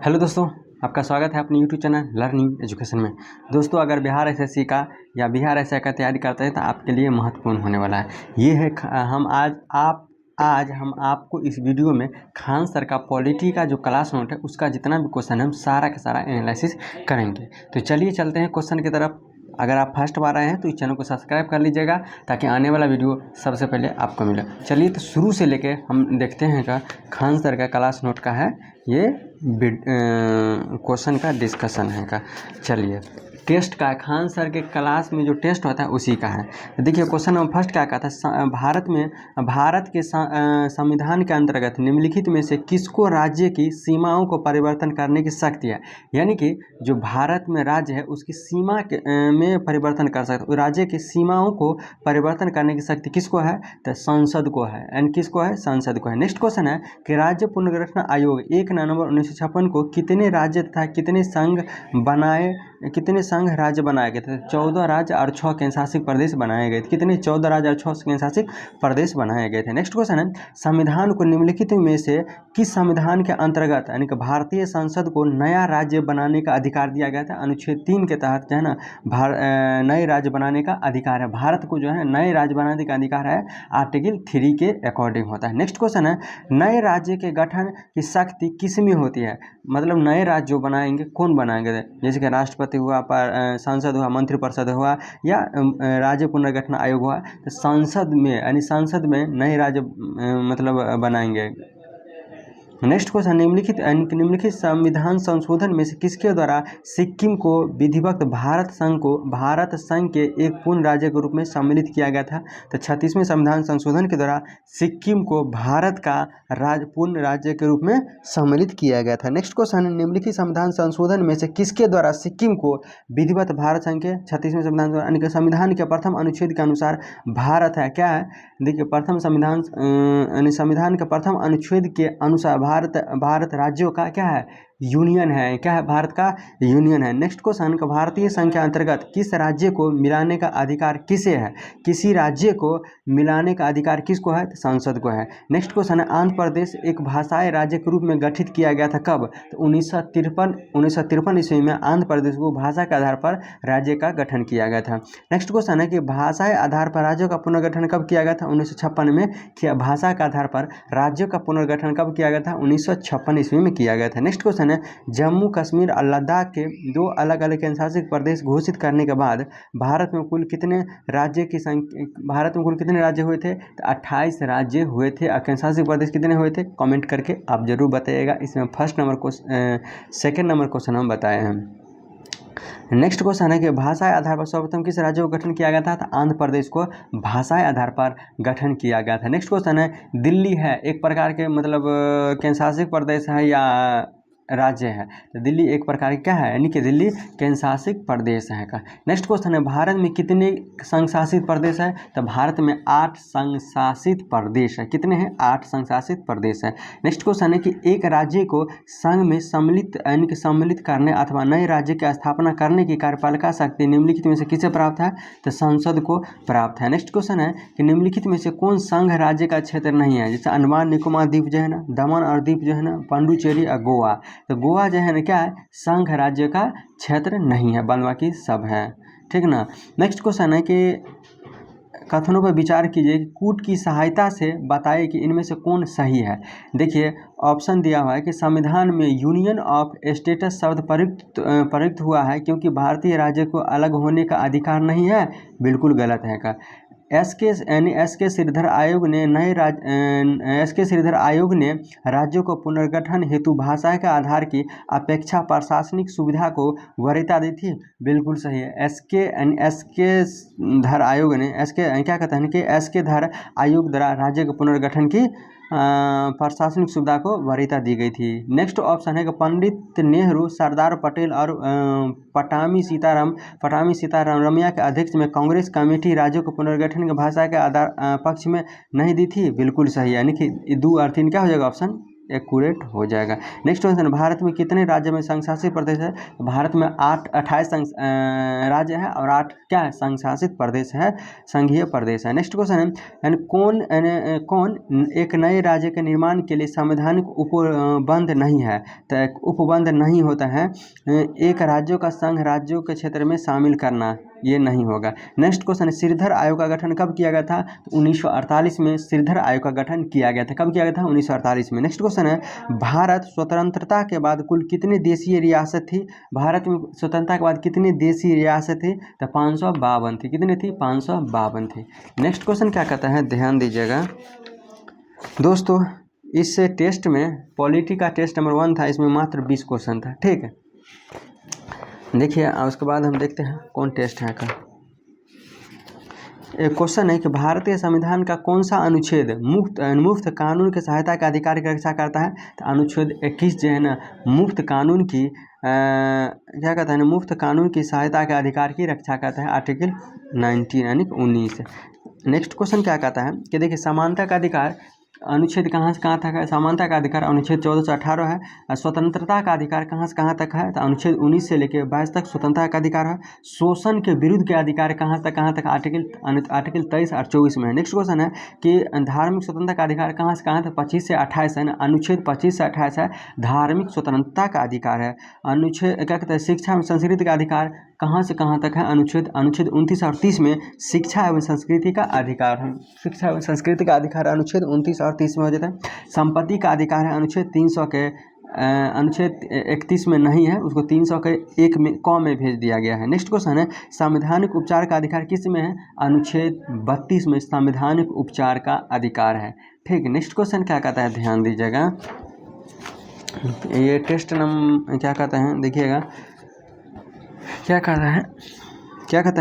Hello दोस्तों, आपका स्वागत है अपने यूट्यूब चैनल लर्निंग एजुकेशन में। दोस्तों, अगर बिहार एसएससी का या बिहार एसआई का तैयारी करते हैं तो आपके लिए महत्वपूर्ण होने वाला है। ये है आज हम आपको इस वीडियो में खान सर का पॉलिटी का जो क्लास नोट है उसका जितना भी क्वेश्चन है हम सारा का सारा एनालिसिस करेंगे। तो चलिए चलते हैं क्वेश्चन की तरफ। अगर आप फर्स्ट बार आए हैं तो इस चैनल को सब्सक्राइब कर लीजिएगा ताकि आने वाला वीडियो सबसे पहले आपको मिले। चलिए तो शुरू से लेके हम देखते हैं का खान सर का क्लास नोट का है ये क्वेश्चन का डिस्कशन है का। चलिए टेस्ट का खान सर के क्लास में जो टेस्ट होता है उसी का है। देखिए क्वेश्चन नंबर फर्स्ट क्या कहता है, भारत के संविधान के अंतर्गत निम्नलिखित में से किसको राज्य की सीमाओं को परिवर्तन करने की शक्ति है। यानी कि जो भारत में राज्य है उसकी सीमा में परिवर्तन कर सकते, राज्य की सीमाओं को परिवर्तन करने की शक्ति किसको है, तो संसद को है। एंड किसको है, संसद को है। नेक्स्ट क्वेश्चन है कि राज्य पुनर्गठन आयोग 1 नवंबर 1956 को कितने राज्य तथा कितने संघ राज्य बनाए गए थे। 14 राज्य और 6 केंद्रशासित प्रदेश बनाए गए थे। कितने, 14 राज्य और 6 केंद्रशासित प्रदेश बनाए गए थे। नेक्स्ट क्वेश्चन है संविधान को निम्नलिखित में से किस संविधान के अंतर्गत यानी कि भारतीय संसद को नया राज्य बनाने का अधिकार दिया गया था। अनुच्छेद 3 के तहत जो है ना नए राज्य बनाने का अधिकार है। भारत को जो है नए राज्य बनाने का अधिकार है, आर्टिकल 3 के अकॉर्डिंग होता है। नेक्स्ट क्वेश्चन है नए राज्य के गठन की शक्ति किसमें होती है। मतलब नए राज्य जो बनाएंगे कौन बनाएंगे, जैसे कि राष्ट्रपति हुआ, संसद हुआ, मंत्रिपरिषद हुआ या राज्य पुनर्गठन आयोग हुआ। तो संसद में यानी संसद में नए राज्य मतलब बनाएंगे। नेक्स्ट क्वेश्चन निम्नलिखित संविधान संशोधन में से किसके द्वारा सिक्किम को विधिवत भारत संघ के एक पूर्ण राज्य के रूप में सम्मिलित किया गया था। तो 36वें संविधान संशोधन के द्वारा सिक्किम को भारत का पूर्ण राज्य के रूप में सम्मिलित किया गया था। नेक्स्ट क्वेश्चन निम्नलिखित संविधान संशोधन में से किसके द्वारा सिक्किम को विधिवत भारत संघ के 36वें संविधान के प्रथम अनुच्छेद के अनुसार भारत है क्या है। देखिए प्रथम संविधान के प्रथम अनुच्छेद के अनुसार भारत राज्यों का क्या है, यूनियन है। क्या है, भारत का यूनियन है। नेक्स्ट क्वेश्चन का भारतीय संघ के अंतर्गत किस राज्य को मिलाने का अधिकार किसे है। किसी राज्य को मिलाने का अधिकार किसको है, संसद को है। नेक्स्ट क्वेश्चन है आंध्र प्रदेश एक भाषाई राज्य के रूप में गठित किया गया था कब। तो 1953 ईस्वी में आंध्र प्रदेश को भाषा के आधार पर राज्य का गठन किया गया था। नेक्स्ट क्वेश्चन है कि भाषाई आधार पर राज्यों का पुनर्गठन कब किया गया था। 1956 में किया। भाषा के आधार पर राज्यों का पुनर्गठन कब किया गया था, 1956 ईस्वी में किया गया था। नेक्स्ट क्वेश्चन जम्मू कश्मीर और लद्दाख के 2 अलग अलग केंद्रशासित प्रदेश घोषित करने के बाद भारत में कुल कितने राज्य हुए थे। तो 28 राज्य हुए थे। और केंद्रशासित प्रदेश कितने हुए थे, कमेंट करके आप जरूर बताइएगा। इसमें सेकंड नंबर क्वेश्चन हम बताए हैं। नेक्स्ट क्वेश्चन है कि भाषाई आधार पर सर्वप्रथम किस राज्य को गठन किया गया था। तो आंध्र प्रदेश को भाषाई आधार पर गठन किया गया था। नेक्स्ट क्वेश्चन है दिल्ली है एक प्रकार के मतलब केंद्रशासित प्रदेश है या राज्य है। तो दिल्ली एक प्रकार की क्या है, यानी कि दिल्ली केंद्रशासित प्रदेश है का। नेक्स्ट क्वेश्चन है भारत में कितने संघ शासित प्रदेश है। तो भारत में 8 संघ शासित प्रदेश है। कितने हैं, 8 संघ शासित प्रदेश है। नेक्स्ट क्वेश्चन है कि एक राज्य को संघ में सम्मिलित करने अथवा नए राज्य की स्थापना करने की कार्यपालिका शक्ति निम्नलिखित में से किसे प्राप्त है, तो संसद को प्राप्त है। नेक्स्ट क्वेश्चन है कि निम्नलिखित में से कौन संघ राज्य का क्षेत्र नहीं है। जैसे अंडमान निकोबार द्वीप जो है ना, दमन और दीप जो है ना, पांडुचेरी और गोवा। तो गोवा जो है ना क्या है, संघ राज्य का क्षेत्र नहीं है, बाकी सब है। ठीक ना। नेक्स्ट क्वेश्चन है कि कथनों पर विचार कीजिए कि कूट की सहायता से बताइए कि इनमें से कौन सही है। देखिए ऑप्शन दिया हुआ है कि संविधान में यूनियन ऑफ स्टेट्स शब्द प्रयुक्त हुआ है क्योंकि भारतीय राज्य को अलग होने का अधिकार नहीं है। बिल्कुल गलत है का। एस के श्रीधर आयोग ने राज्यों को पुनर्गठन हेतु भाषा के आधार की अपेक्षा प्रशासनिक सुविधा को वरीयता दी थी। बिल्कुल सही है। एस के धर आयोग ने क्या कहते हैं कि एस के धर आयोग द्वारा राज्य के पुनर्गठन की प्रशासनिक सुविधा को वरीयता दी गई थी। नेक्स्ट ऑप्शन है कि पंडित नेहरू, सरदार पटेल और पटामी सीताराम रमैया के अध्यक्ष में कांग्रेस कमेटी राज्यों को पुनर्गठन की भाषा के आधार पक्ष में नहीं दी थी। बिल्कुल सही, यानी कि 2 और 3 क्या हो जाएगा, ऑप्शन एक्यूरेट हो जाएगा। नेक्स्ट क्वेश्चन, भारत में कितने राज्य में संघ शासित प्रदेश है? भारत में 28 राज्य है और 8 क्या है, संघ शासित प्रदेश है, संघीय प्रदेश है। नेक्स्ट क्वेश्चन है, यानी कौन एक नए राज्य के निर्माण के लिए संवैधानिक उपबंध नहीं है? तो उपबंध नहीं होता है एक राज्यों का संघ राज्यों के क्षेत्र में शामिल करना, ये नहीं होगा। नेक्स्ट क्वेश्चन है, श्रीधर आयोग का गठन कब किया गया था? तो 1948 में श्रीधर आयोग का गठन किया गया था। कब किया गया था? 1948 में। नेक्स्ट क्वेश्चन है, भारत स्वतंत्रता के बाद कुल कितनी देशीय रियासत थी? भारत में स्वतंत्रता के बाद कितनी देशीय रियासत थी? तो 552 थी। कितनी थी? 552 थी। नेक्स्ट क्वेश्चन क्या कहता है, ध्यान दीजिएगा दोस्तों, इस टेस्ट में पॉलिटी का टेस्ट नंबर 1 था, इसमें मात्र 20 क्वेश्चन था। ठीक है, देखिए उसके बाद हम देखते हैं कौन टेस्ट है का। एक क्वेश्चन है कि भारतीय संविधान का कौन सा अनुच्छेद मुफ्त कानून की सहायता के अधिकार की रक्षा करता है? तो अनुच्छेद 21 जो है ना, मुफ्त कानून की क्या कहता है ना, मुफ्त कानून की सहायता के अधिकार की रक्षा करता है, आर्टिकल 19 यानी 19। नेक्स्ट क्वेश्चन क्या कहता है कि देखिए, समानता का अधिकार अनुच्छेद कहाँ से कहाँ तक है? समानता का अधिकार अनुच्छेद 14 से 18 है। और स्वतंत्रता का अधिकार कहाँ से कहाँ तक है? तो अनुच्छेद 19 से लेकर 22 तक स्वतंत्रता का अधिकार है। शोषण के विरुद्ध के अधिकार कहाँ तक? आर्टिकल 23 और 24 में है। नेक्स्ट क्वेश्चन है कि धार्मिक स्वतंत्रता का अधिकार कहाँ से कहाँ तक? 25 से 28 है ना, अनुच्छेद 25 से 28 है, धार्मिक स्वतंत्रता का अधिकार है। अनुच्छेद क्या कहते हैं, शिक्षा एवं संस्कृति का अधिकार कहाँ से कहाँ तक है? अनुच्छेद 29 और 30 में शिक्षा एवं संस्कृति का अधिकार है। शिक्षा एवं संस्कृति का अधिकार अनुच्छेद 29 और 30 में हो जाता है। संपत्ति का अधिकार है अनुच्छेद 300 के अनुच्छेद 31 में नहीं है, उसको 300 के 1 में में भेज दिया गया है। नेक्स्ट क्वेश्चन है, संवैधानिक उपचार का अधिकार किस में है? अनुच्छेद 32 में संवैधानिक उपचार का अधिकार है। ठीक है, नेक्स्ट क्वेश्चन क्या कहता है, ध्यान दीजिएगा, ये टेस्ट नंबर क्या कहता है, देखिएगा क्या कहता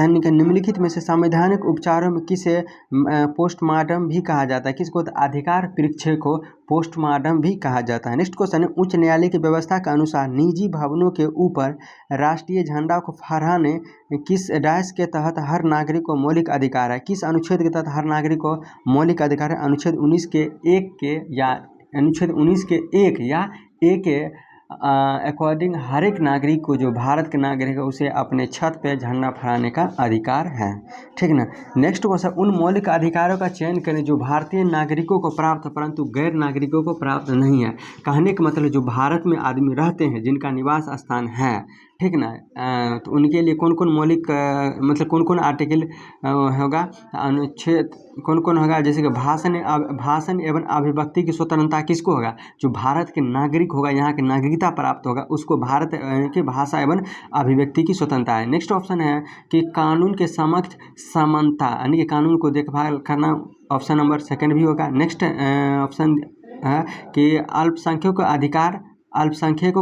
है कि निम्नलिखित में से संवैधानिक उपचारों में किसे पोस्टमार्टम भी कहा जाता है? किसको? अधिकार परीक्षण को पोस्टमार्टम भी कहा जाता है। नेक्स्ट क्वेश्चन है, उच्च न्यायालय की व्यवस्था के अनुसार निजी भवनों के ऊपर राष्ट्रीय झंडा को फहराने किस डैश के तहत हर नागरिक को मौलिक अधिकार है? किस अनुच्छेद के तहत हर नागरिक को मौलिक अधिकार है? अनुच्छेद 19 के 1 के या अनुच्छेद 19 के 1 या 1 के अकॉर्डिंग हर एक नागरिक को, जो भारत के नागरिक है, उसे अपने छत पे झंडा फहराने का अधिकार है। ठीक ना। नेक्स्ट क्वेश्चन, उन मौलिक अधिकारों का चयन करें जो भारतीय नागरिकों को प्राप्त है परंतु गैर नागरिकों को प्राप्त नहीं है। कहने का मतलब जो भारत में आदमी रहते हैं, जिनका निवास स्थान है, ठीक ना, तो उनके लिए कौन कौन मौलिक मतलब कौन कौन आर्टिकल होगा, अनुच्छेद कौन कौन होगा? जैसे कि भाषण एवं अभिव्यक्ति की स्वतंत्रता किसको होगा? जो भारत के नागरिक होगा, यहाँ की नागरिकता प्राप्त होगा, उसको भारत की भाषा एवं अभिव्यक्ति की स्वतंत्रता है। नेक्स्ट ऑप्शन है कि कानून के समक्ष समानता, यानी कि कानून को देखभाल करना, ऑप्शन नंबर 2 भी होगा। नेक्स्ट ऑप्शन है कि अल्पसंख्यकों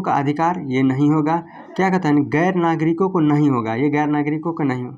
का अधिकार, ये नहीं होगा। क्या कहता है, गैर नागरिकों को नहीं होगा, ये गैर नागरिकों को नहीं होगा।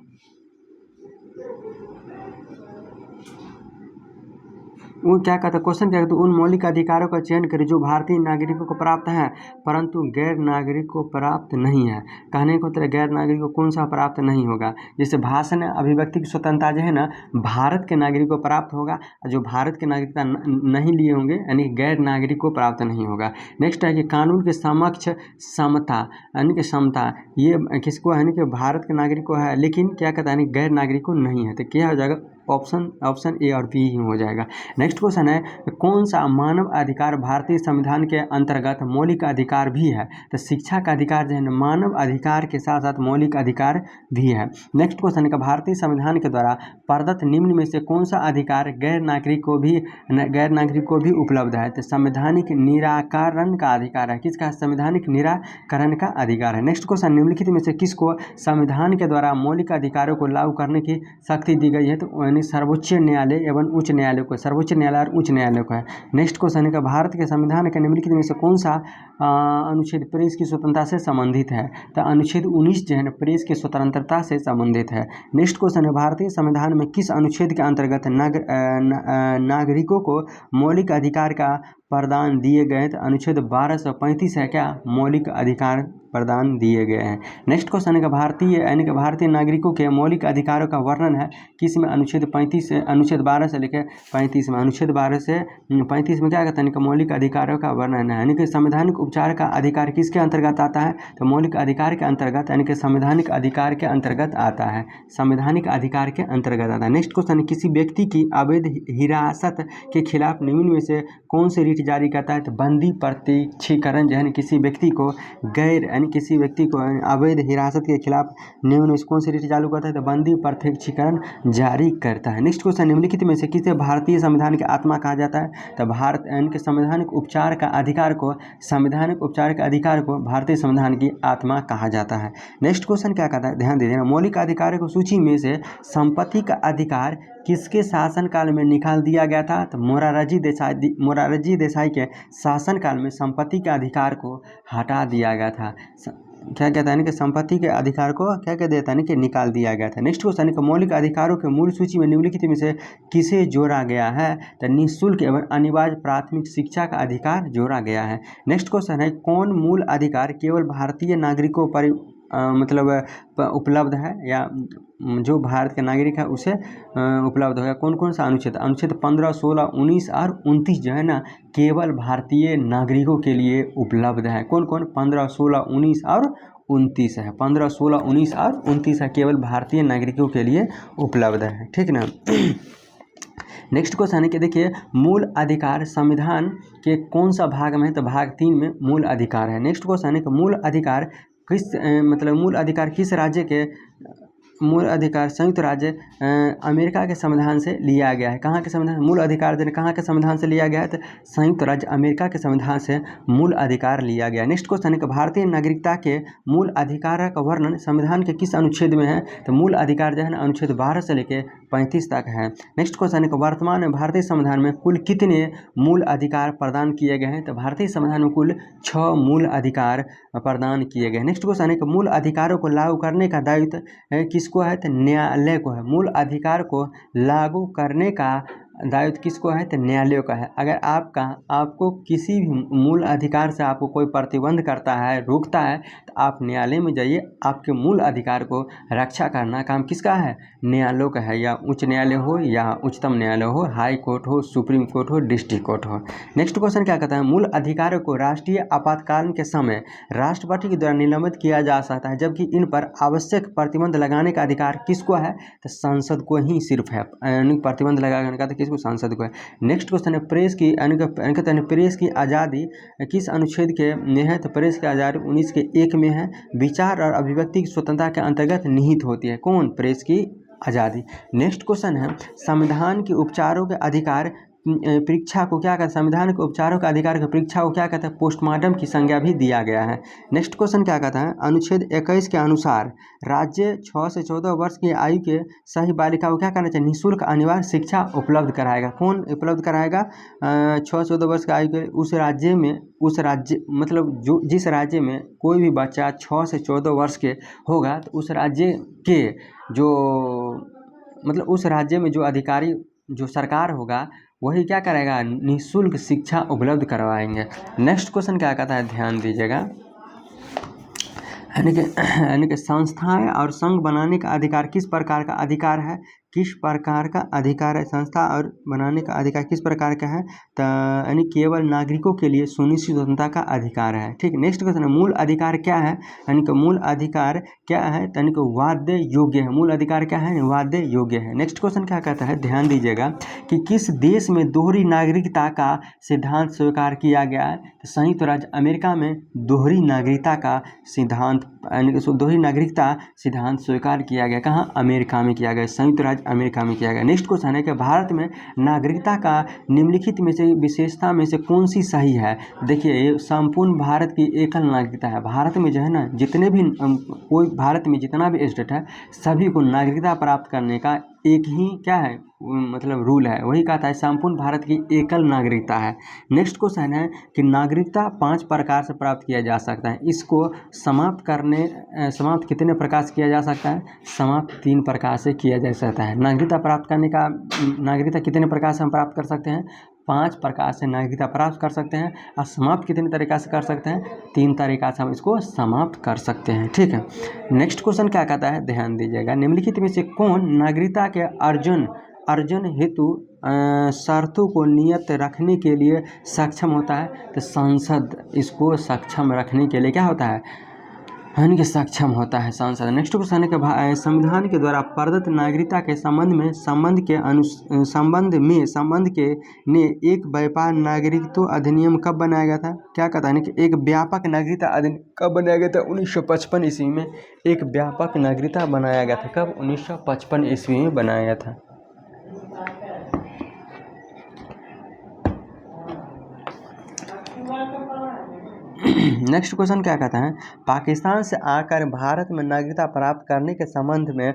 वो क्या कहता है, क्वेश्चन क्या कहता है, उन मौलिक अधिकारों का चयन करें जो भारतीय नागरिकों को प्राप्त है परंतु गैर नागरिक को प्राप्त नहीं है। कहने को मतलब गैर नागरिक को कौन सा प्राप्त नहीं होगा? जैसे भाषण अभिव्यक्ति की स्वतंत्रता जो है ना, भारत के नागरिक को प्राप्त होगा, जो भारत के नागरिकता नहीं लिए होंगे यानी गैर नागरिक को प्राप्त नहीं होगा। नेक्स्ट है कि कानून के समक्ष समता यानी कि समता, ये किसको है कि भारत के नागरिक को है, लेकिन क्या कहता है गैर नागरिक को नहीं है। तो क्या हो जाएगा? ऑप्शन ए और बी ही हो जाएगा। नेक्स्ट क्वेश्चन है, कौन सा मानव अधिकार भारतीय संविधान के अंतर्गत मौलिक अधिकार भी है? तो शिक्षा का अधिकार जो है मानव अधिकार के साथ साथ मौलिक अधिकार भी है। नेक्स्ट क्वेश्चन है, भारतीय संविधान के द्वारा प्रदत्त निम्न में से कौन सा अधिकार गैर नागरिक को भी उपलब्ध है? तो संवैधानिक निराकरण का अधिकार है। किसका? संवैधानिक निराकरण का अधिकार है। नेक्स्ट क्वेश्चन, निम्नलिखित में से किसको संविधान के द्वारा मौलिक अधिकारों को लागू करने की शक्ति दी गई है? तो यानी सर्वोच्च न्यायालय एवं उच्च न्यायालय को, सर्वोच्च न्यायालय और उच्च न्यायालय को है। नेक्स्ट क्वेश्चन है कि भारत के संविधान के निम्नलिखित में से कौन सा अनुच्छेद प्रेस की स्वतंत्रता से संबंधित है? तो अनुच्छेद 19 जो है ना प्रेस की स्वतंत्रता से संबंधित है। नेक्स्ट क्वेश्चन है भारतीय संविधान में किस अनुच्छेद के अंतर्गत नागरिकों को मौलिक अधिकार का प्रदान दिए गए? तो अनुच्छेद 1235 है क्या, मौलिक अधिकार प्रदान दिए गए हैं। नेक्स्ट क्वेश्चन है कि भारतीय नागरिकों के मौलिक अधिकारों का वर्णन है किस में? अनुच्छेद 35 से, अनुच्छेद 12 से लेकर 35 में। अनुच्छेद 12 से 35 में क्या कहता है कि मौलिक अधिकारों का वर्णन है। यानी कि संवैधानिक उपचार का अधिकार किसके अंतर्गत आता है? तो मौलिक अधिकार के अंतर्गत, यानी कि संवैधानिक अधिकार के अंतर्गत आता है, संवैधानिक अधिकार के अंतर्गत आता है। नेक्स्ट क्वेश्चन, किसी व्यक्ति की अवैध हिरासत के खिलाफ निम्न में से कौन सी रीट जारी करता है? तो बंदी प्रत्यक्षीकरण जो है किसी व्यक्ति को किसी व्यक्ति को अवैध हिरासत के खिलाफ निम्न में कौन सी रीट चालू करता है? तो बंदी प्रत्यक्षीकरण जारी करता है। नेक्स्ट क्वेश्चन, निम्नलिखित में से किसे भारतीय संविधान की आत्मा कहा जाता है? तो भारत के संवैधानिक उपचार का अधिकार को, संवैधानिक उपचार के अधिकार को भारतीय संविधान की आत्मा कहा जाता है। नेक्स्ट क्वेश्चन क्या कहता है, ध्यान दीजिए, मौलिक अधिकारों की सूची में से संपत्ति का अधिकार किसके शासनकाल में निकाल दिया गया था? तो मोरारजी देसाई के शासनकाल में संपत्ति के अधिकार को हटा दिया गया था। क्या कहता है कि संपत्ति के अधिकार को क्या कह देता है कि निकाल दिया गया था। नेक्स्ट क्वेश्चन है मौलिक अधिकारों के मूल सूची में निम्नलिखित में से किसे जोड़ा गया है? तो निःशुल्क एवं अनिवार्य प्राथमिक शिक्षा का अधिकार जोड़ा गया है। नेक्स्ट क्वेश्चन है कौन मूल अधिकार केवल भारतीय नागरिकों पर उपलब्ध है, या जो भारत के नागरिक है उसे उपलब्ध होगा? कौन कौन सा अनुच्छेद? अनुच्छेद 15, 16, 19 और 29 जो है ना केवल भारतीय नागरिकों के लिए उपलब्ध है। कौन कौन? 15, 16, 19 और 29 है। 15, 16, 19 और 29 है, केवल भारतीय नागरिकों के लिए उपलब्ध है। ठीक ना। नेक्स्ट क्वेश्चन है कि देखिए मूल अधिकार संविधान के कौन सा भाग में है? तो भाग 3 में मूल अधिकार है। नेक्स्ट क्वेश्चन है कि मूल अधिकार किस राज्य के? मूल अधिकार संयुक्त राज्य अमेरिका के संविधान से लिया गया है। कहाँ के संविधान? मूल अधिकार कहाँ के संविधान से लिया गया है? तो संयुक्त राज्य अमेरिका के संविधान से मूल अधिकार लिया गया। नेक्स्ट क्वेश्चन है कि भारतीय नागरिकता के मूल अधिकार का वर्णन संविधान के किस अनुच्छेद में है? तो मूल अधिकार जो है ना अनुच्छेद 12 से लेकर 35 तक है। नेक्स्ट क्वेश्चन है कि वर्तमान में भारतीय संविधान में कुल कितने मूल अधिकार प्रदान किए गए हैं? तो भारतीय संविधान में कुल 6 मूल अधिकार प्रदान किए गए। नेक्स्ट क्वेश्चन है कि मूल अधिकारों को लागू करने का दायित्व किसको है? तो न्यायालय को है। मूल अधिकार को लागू करने का दायित्व किसको है? तो न्यायालय का है। अगर आपको किसी भी मूल अधिकार से आपको कोई प्रतिबंध करता है, रोकता है, तो आप न्यायालय में जाइए, आपके मूल अधिकार को रक्षा करना काम किसका है? न्यायालय का है, या उच्च न्यायालय हो या उच्चतम न्यायालय हो, हाई कोर्ट हो, सुप्रीम कोर्ट हो, डिस्ट्रिक्ट कोर्ट हो। नेक्स्ट क्वेश्चन क्या कहता है? मूल अधिकारों को राष्ट्रीय आपातकाल के समय राष्ट्रपति के द्वारा निलंबित किया जा सकता है, जबकि इन पर आवश्यक प्रतिबंध लगाने का अधिकार किसको है? तो संसद को ही सिर्फ है। प्रतिबंध लगाने का किसको? संसद को है। नेक्स्ट क्वेश्चन है प्रेस की आज़ादी किस अनुच्छेद के में है? तो प्रेस की आज़ादी 19 के 1 में है। विचार और अभिव्यक्ति की स्वतंत्रता के अंतर्गत निहित होती है। कौन? प्रेस की आज़ादी। नेक्स्ट क्वेश्चन है संविधान के उपचारों के अधिकार परीक्षा को क्या कहते हैं? संविधान के उपचारों का अधिकार की परीक्षा को क्या कहते हैं? पोस्टमार्टम की संज्ञा भी दिया गया है। नेक्स्ट क्वेश्चन क्या कहता है? अनुच्छेद 21 के अनुसार राज्य 6 से 14 वर्ष की आयु के सभी बालिकाओं को क्या करना चाहिए? निःशुल्क अनिवार्य शिक्षा उपलब्ध कराएगा। कौन उपलब्ध कराएगा? 6 से 14 वर्ष की आयु के उस राज्य मतलब जिस राज्य में कोई भी बच्चा 6 से 14 वर्ष के होगा, तो उस राज्य के उस राज्य में जो अधिकारी, जो सरकार होगा, वही क्या करेगा? निःशुल्क शिक्षा उपलब्ध करवाएंगे। नेक्स्ट क्वेश्चन क्या कहता है? ध्यान दीजिएगा, यानी कि संस्थाएं और संघ बनाने का अधिकार किस प्रकार का अधिकार है? किस प्रकार का अधिकार है? संस्था और बनाने का अधिकार किस प्रकार का है? तो यानी केवल नागरिकों के लिए सुनिश्चित स्वतंत्रता का अधिकार है। ठीक। नेक्स्ट क्वेश्चन है मूल अधिकार क्या है? यानी कि मूल अधिकार क्या है? यानी कि वाद्य योग्य है। मूल अधिकार क्या है? वाद्य योग्य है। नेक्स्ट क्वेश्चन क्या कहता है? ध्यान दीजिएगा कि किस देश में दोहरी नागरिकता का सिद्धांत स्वीकार किया गया है? तो संयुक्त राज्य अमेरिका में दोहरी नागरिकता का सिद्धांत, यानी कि दोहरी नागरिकता सिद्धांत स्वीकार किया गया। कहाँ? अमेरिका में किया गया, संयुक्त राज्य अमेरिका में किया गया। नेक्स्ट क्वेश्चन है कि भारत में नागरिकता का निम्नलिखित में से विशेषता में से कौन सी सही है? देखिए, ये संपूर्ण भारत की एकल नागरिकता है। भारत में जो है ना जितने भी भारत में जितना भी स्टेट है, सभी को नागरिकता प्राप्त करने का एक ही क्या है मतलब रूल है, वही कहता है संपूर्ण भारत की एकल नागरिकता है। नेक्स्ट क्वेश्चन है कि नागरिकता 5 प्रकार से प्राप्त किया जा सकता है, इसको समाप्त कितने प्रकार से किया जा सकता है? समाप्त 3 प्रकार से किया जा सकता है। नागरिकता प्राप्त करने का नागरिकता कितने प्रकार से हम प्राप्त कर सकते हैं? 5 प्रकार से नागरिकता प्राप्त कर सकते हैं। और समाप्त कितने तरीका से कर सकते हैं? 3 तरीका से हम इसको समाप्त कर सकते हैं। ठीक है, नेक्स्ट क्वेश्चन क्या कहता है, ध्यान दीजिएगा। निम्नलिखित में से कौन नागरिकता के अर्जन हेतु शर्तों को नियत रखने के लिए सक्षम होता है? तो संसद इसको सक्षम रखने के लिए क्या होता है? कि सक्षम होता है संसद। नेक्स्ट क्वेश्चन है कि संविधान के द्वारा प्रदत्त नागरिकता के संबंध के ने एक व्यापक नागरिकत्व अधिनियम कब बनाया गया था? क्या कहता है कि एक व्यापक नागरिकता अधिनियम कब बनाया गया था? 1955 ईस्वी में एक व्यापक नागरिकता बनाया गया था। कब? 1955 ईस्वी में बनाया गया था। नेक्स्ट क्वेश्चन क्या कहता है, पाकिस्तान से आकर भारत में नागरिकता प्राप्त करने के संबंध में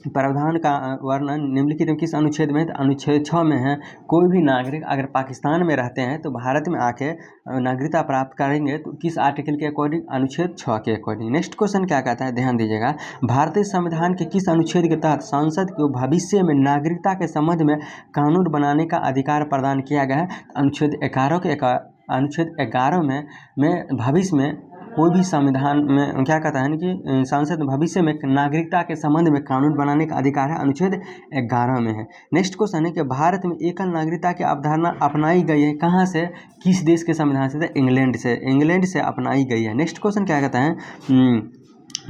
प्रावधान का वर्णन निम्नलिखित में किस अनुच्छेद में है? तो अनुच्छेद 6 में है। कोई भी नागरिक अगर पाकिस्तान में रहते हैं तो भारत में आके नागरिकता प्राप्त करेंगे तो किस आर्टिकल के अकॉर्डिंग? अनुच्छेद 6 के अकॉर्डिंग। नेक्स्ट क्वेश्चन क्या कहता है, ध्यान दीजिएगा। भारतीय संविधान के किस अनुच्छेद के तहत संसद को भविष्य में नागरिकता के संबंध में कानून बनाने का अधिकार प्रदान किया गया है? अनुच्छेद 11 में भविष्य में कोई भी संविधान में क्या कहता है कि संसद भविष्य में नागरिकता के संबंध में कानून बनाने का अधिकार है, अनुच्छेद 11 में है। नेक्स्ट क्वेश्चन है कि भारत में एकल नागरिकता की अवधारणा अपनाई गई है कहाँ से? किस देश के संविधान से? इंग्लैंड से अपनाई गई है। नेक्स्ट क्वेश्चन क्या कहता है,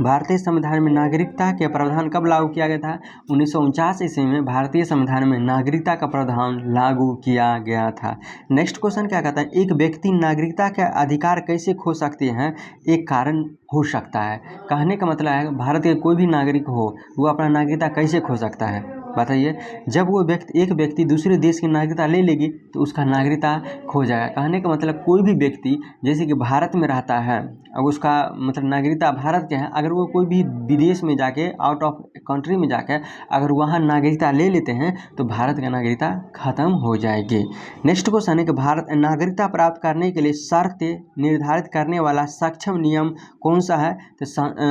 भारतीय संविधान में नागरिकता के प्रावधान कब लागू किया गया था? 1949 ईस्वी में भारतीय संविधान में नागरिकता का प्रावधान लागू किया गया था। नेक्स्ट क्वेश्चन क्या कहता है, एक व्यक्ति नागरिकता के अधिकार कैसे खो सकती है? एक कारण हो सकता है। कहने का मतलब है भारत के कोई भी नागरिक हो वो अपना नागरिकता कैसे खो सकता है? बताइए। जब वो एक व्यक्ति दूसरे देश की नागरिकता ले लेगी तो उसका नागरिकता खो जाएगा। कहने का मतलब कोई भी व्यक्ति जैसे कि भारत में रहता है, अब उसका मतलब नागरिकता भारत के है, अगर वो कोई भी विदेश में जाके आउट ऑफ कंट्री में जाके अगर वहाँ नागरिकता ले लेते हैं तो भारत का नागरिकता खत्म हो जाएगी। नेक्स्ट क्वेश्चन है कि भारत नागरिकता प्राप्त करने के लिए शर्त निर्धारित करने वाला सक्षम नियम कौन सा है? तो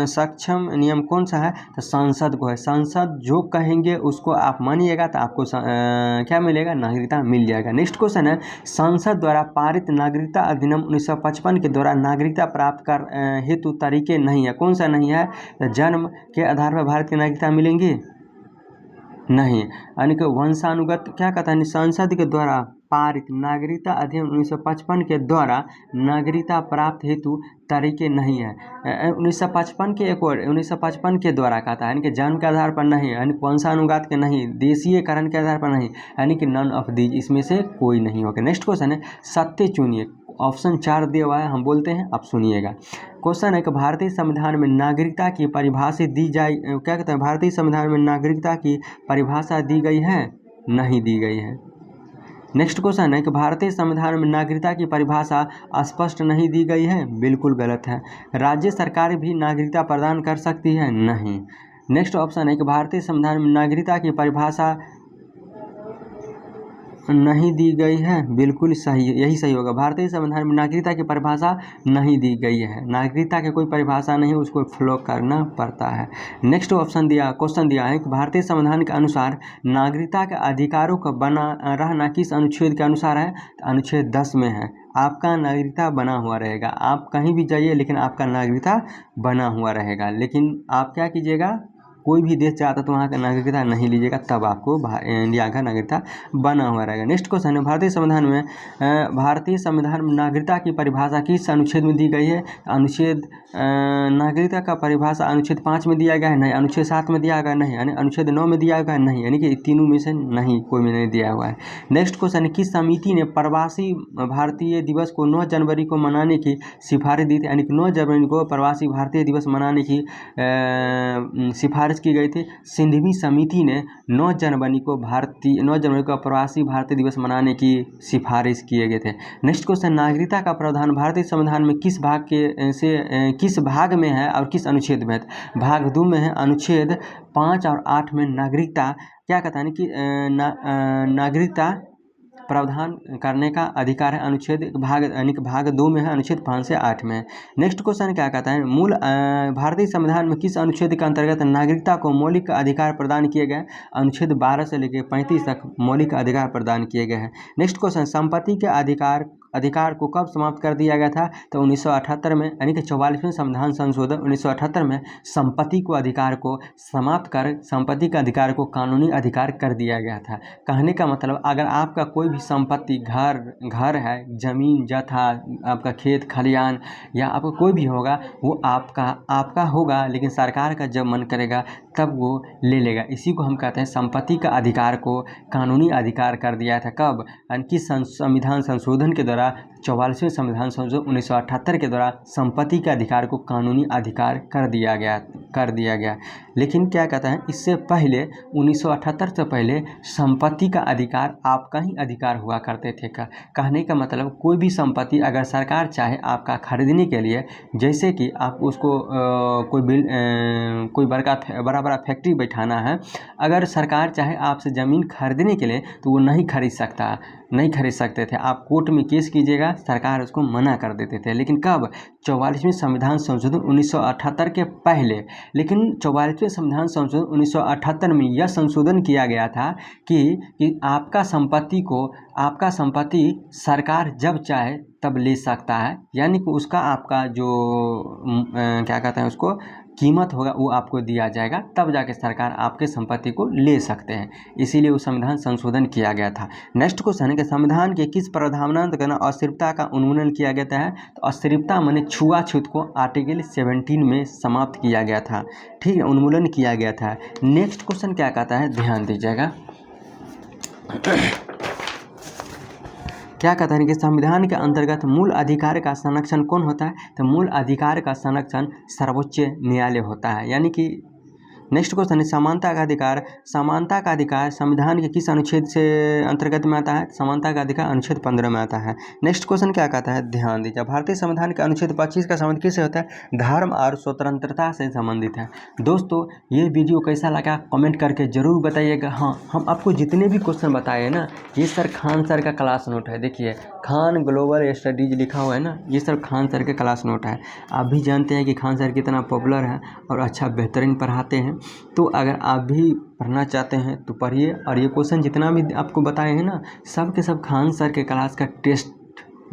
सक्षम नियम कौन सा है? तो संसद को है। संसद जो कहेंगे उसको आप मानिएगा तो आपको क्या मिलेगा? नागरिकता मिल जाएगा। नेक्स्ट क्वेश्चन है, संसद द्वारा पारित नागरिकता अधिनियम 1955 के द्वारा नागरिकता प्राप्त कर हेतु तरीके नहीं है। कौन सा नहीं है? तो जन्म के आधार पर भारत की नागरिकता मिलेंगी नहीं, यानी कि वंशानुगत क्या कहता है, संसद के द्वारा पारित नागरिकता अधिनियम 1955 के द्वारा नागरिकता प्राप्त हेतु तरीके नहीं है। 1955 के द्वारा कहता है, यानी कि जन्म के आधार पर नहीं, यानी वंशानुगत के नहीं, देशीयकरण के आधार पर नहीं, यानी कि नन ऑफ दीज, इसमें से कोई नहीं होगा। नेक्स्ट क्वेश्चन है, सत्य चुनिए। ऑप्शन 4 दिया हुआ है, हम बोलते हैं, आप सुनिएगा। क्वेश्चन है कि भारतीय संविधान में नागरिकता की परिभाषा दी जाए, क्या कहते हैं, भारतीय संविधान में नागरिकता की परिभाषा दी गई है? नहीं दी गई है। नेक्स्ट क्वेश्चन है कि भारतीय संविधान में नागरिकता की परिभाषा स्पष्ट नहीं दी गई है? बिल्कुल गलत है। राज्य सरकार भी नागरिकता प्रदान कर सकती है? नहीं। नेक्स्ट ऑप्शन है कि भारतीय संविधान में नागरिकता की परिभाषा नहीं दी गई है, बिल्कुल सही, यही सही होगा। भारतीय संविधान में नागरिकता की परिभाषा नहीं दी गई है। नागरिकता की कोई परिभाषा नहीं, उसको फॉलो करना पड़ता है। नेक्स्ट क्वेश्चन दिया है कि भारतीय संविधान के अनुसार नागरिकता के अधिकारों का बना रहना किस अनुच्छेद के अनुसार है? अनुच्छेद 10 में है। आपका नागरिकता बना हुआ रहेगा, आप कहीं भी जाइए लेकिन आपका नागरिकता बना हुआ रहेगा। लेकिन आप क्या कीजिएगा, कोई भी देश जाता तो वहाँ का नागरिकता नहीं लीजिएगा, तब आपको इंडिया का नागरिकता बना हुआ रहेगा। नेक्स्ट क्वेश्चन है, भारतीय संविधान में नागरिकता की परिभाषा किस अनुच्छेद में दी गई है? अनुच्छेद नागरिकता का परिभाषा अनुच्छेद 5 में दिया गया है? नहीं। अनुच्छेद 7 में दिया गया? नहीं। यानी अनुच्छेद 9 में दिया गया? नहीं। यानी कि तीनों में से नहीं, कोई में नहीं दिया हुआ है। नेक्स्ट क्वेश्चन है, किस समिति ने प्रवासी भारतीय दिवस को 9 जनवरी को मनाने की सिफारिश दी थी? यानी कि 9 जनवरी को प्रवासी भारतीय दिवस मनाने की सिफारिश सिफारिश की गई थी। सिंधवी समिति ने 9 जनवरी को प्रवासी भारतीय दिवस मनाने की सिफारिश किए गए थे। नेक्स्ट क्वेश्चन, नागरिकता का प्रावधान भारतीय संविधान में किस भाग में है और किस अनुच्छेद में है? भाग 2 में है। अनुच्छेद 5 और 8 में नागरिकता क्या कहता है कि नागरिकता प्रावधान करने का अधिकार है। अनुच्छेद भाग 2 में है, अनुच्छेद 5 से 8 में है। नेक्स्ट क्वेश्चन क्या कहता है, मूल भारतीय संविधान में किस अनुच्छेद के अंतर्गत नागरिकता को मौलिक अधिकार प्रदान किए गए? अनुच्छेद 12 से लेकर 35 तक मौलिक अधिकार प्रदान किए गए हैं। नेक्स्ट क्वेश्चन, संपत्ति के अधिकार को कब समाप्त कर दिया गया था? तो 1978 में, यानी कि 44वें संविधान संशोधन 1978 में संपत्ति को अधिकार को समाप्त कर संपत्ति के अधिकार को कानूनी अधिकार कर दिया गया था। कहने का मतलब, अगर आपका कोई भी संपत्ति घर है, जमीन जथा, आपका खेत खलियान या आपका कोई भी होगा, वो आपका होगा, लेकिन सरकार का जब मन करेगा तब वो ले लेगा। इसी को हम कहते हैं संपत्ति का अधिकार को कानूनी अधिकार कर दिया था। कब? यानी कि संविधान संशोधन के द्वारा 44वें संविधान संशोधन 1978 के द्वारा संपत्ति के अधिकार को कानूनी अधिकार कर दिया गया। लेकिन क्या कहता है, इससे पहले 1978 से पहले संपत्ति का अधिकार आपका ही अधिकार हुआ करते थे। कहने का मतलब, कोई भी संपत्ति अगर सरकार चाहे आपका खरीदने के लिए, जैसे कि आप उसको कोई बड़ा फैक्ट्री बैठाना है, अगर सरकार चाहे आपसे ज़मीन खरीदने के लिए तो वो नहीं खरीद सकते थे। आप कोर्ट में केस कीजिएगा, सरकार उसको मना कर देते थे। लेकिन कब? 44वें संविधान संशोधन 1978 के पहले। लेकिन 44वें संविधान संशोधन 1978 में यह संशोधन किया गया था कि आपका संपत्ति सरकार जब चाहे तब ले सकता है, यानी कि उसका आपका जो क्या कहते हैं उसको कीमत होगा वो आपको दिया जाएगा, तब जाके सरकार आपके संपत्ति को ले सकते हैं। इसीलिए वो संविधान संशोधन किया गया था। नेक्स्ट क्वेश्चन है कि संविधान के किस प्रावधान के अस्थिरता का उन्मूलन किया गया है? तो अस्थिरता माने छुआछूत को आर्टिकल 17 में समाप्त किया गया था। ठीक है, उन्मूलन किया गया था। नेक्स्ट क्वेश्चन क्या कहता है, ध्यान दीजिएगा। क्या कहता है कि संविधान के अंतर्गत मूल अधिकार का संरक्षण कौन होता है? तो मूल अधिकार का संरक्षण सर्वोच्च न्यायालय होता है। यानी कि नेक्स्ट क्वेश्चन है, समानता का अधिकार संविधान के किस अनुच्छेद से अंतर्गत में आता है? समानता का अधिकार अनुच्छेद 15 में आता है। नेक्स्ट क्वेश्चन क्या कहता है, ध्यान दीजिए। भारतीय संविधान के अनुच्छेद 25 का संबंध किससे होता है? धर्म और स्वतंत्रता से संबंधित है। दोस्तों, ये वीडियो कैसा लगा कमेंट करके जरूर बताइएगा। हाँ, हम आपको जितने भी क्वेश्चन बताए ना, ये सर खान सर का क्लास नोट है। देखिए, खान ग्लोबल स्टडीज लिखा हुआ है ना, ये सर खान सर के क्लास नोट है। आप भी जानते हैं कि खान सर कितना पॉपुलर है और अच्छा बेहतरीन पढ़ाते हैं। तो अगर आप भी पढ़ना चाहते हैं तो पढ़िए। और ये क्वेश्चन जितना भी आपको बताए हैं ना, सब के सब खान सर के क्लास का टेस्ट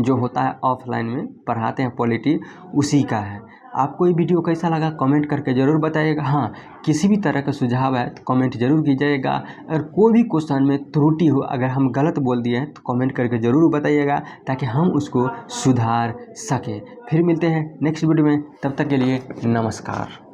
जो होता है ऑफलाइन में पढ़ाते हैं पॉलिटी, उसी का है। आपको ये वीडियो कैसा लगा कमेंट करके ज़रूर बताइएगा। हाँ, किसी भी तरह का सुझाव है तो कमेंट जरूर कीजिएगा। अगर कोई भी क्वेश्चन में त्रुटि हो, अगर हम गलत बोल दिए हैं तो कमेंट करके ज़रूर बताइएगा, ताकि हम उसको सुधार सकें। फिर मिलते हैं नेक्स्ट वीडियो में, तब तक के लिए नमस्कार।